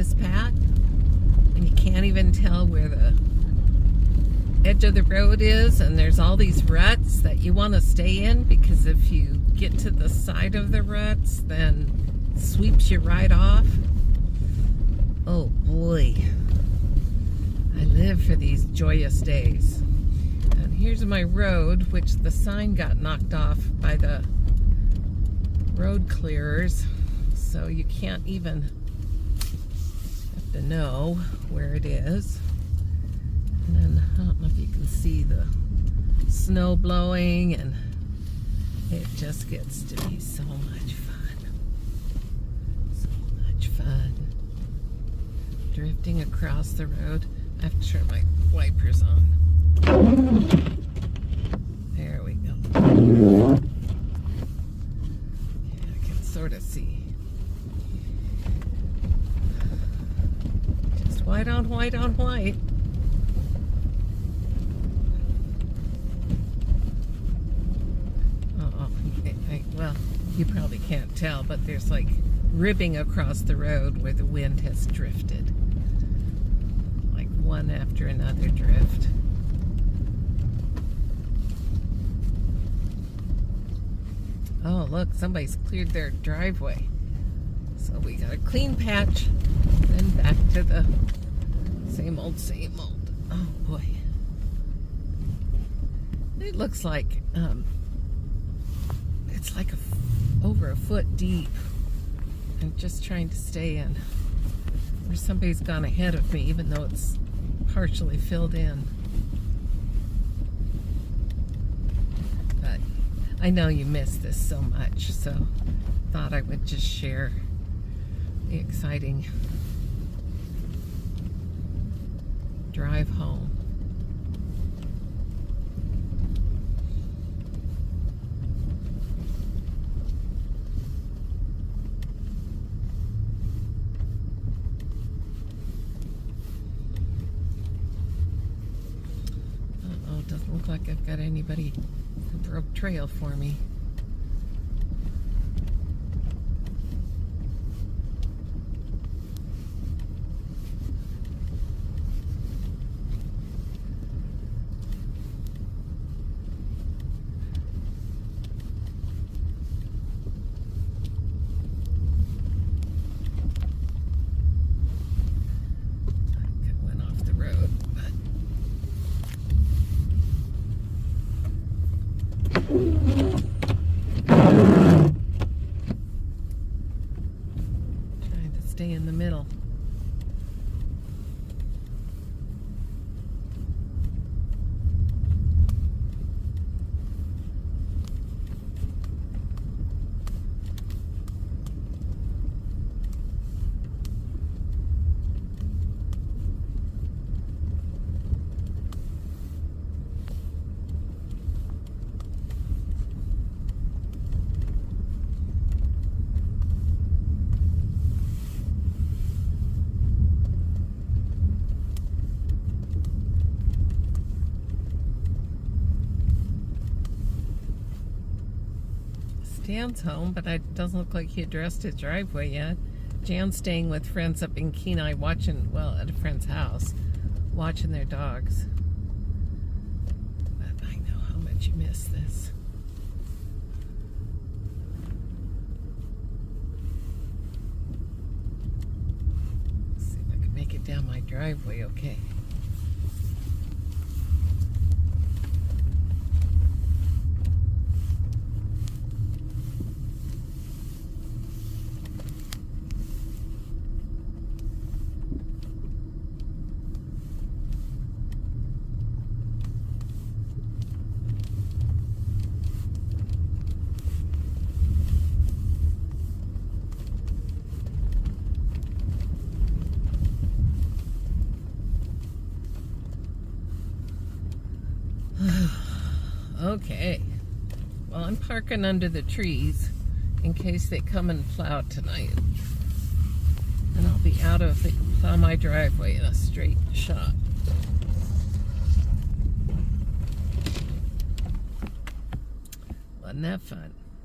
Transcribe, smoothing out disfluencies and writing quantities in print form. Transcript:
this path, and you can't even tell where the edge of the road is, and there's all these ruts that you want to stay in, because if you get to the side of the ruts, then it sweeps you right off. Oh boy, I live for these joyous days. And here's my road, which the sign got knocked off by the road clearers, so you can't even have to know where it is. And then, I don't know if you can see the snow blowing, and it just gets to be so much fun. So much fun. Drifting across the road. I have to turn my wipers on. There we go. Yeah, I can sort of see. Just white on white on white. Well, you probably can't tell, but there's like ribbing across the road where the wind has drifted. Like one after another drift. Oh, look, somebody's cleared their driveway. So we got a clean patch, then back to the same old, same old. Oh boy. It looks like, it's like over a foot deep. I'm just trying to stay in where somebody's gone ahead of me, even though it's partially filled in. But I know you miss this so much, so thought I would just share the exciting drive home. Doesn't look like I've got anybody who broke trail for me. I went off the road, but trying to stay in the middle. Dan's home, but it doesn't look like he addressed his driveway yet. Jan's staying with friends up in Kenai watching, well, at a friend's house, watching their dogs. But I know how much you miss this. Let's see if I can make it down my driveway okay. Okay, well, I'm parking under the trees in case they come and plow tonight, and I'll be out of, they can plow my driveway in a straight shot. Wasn't that fun?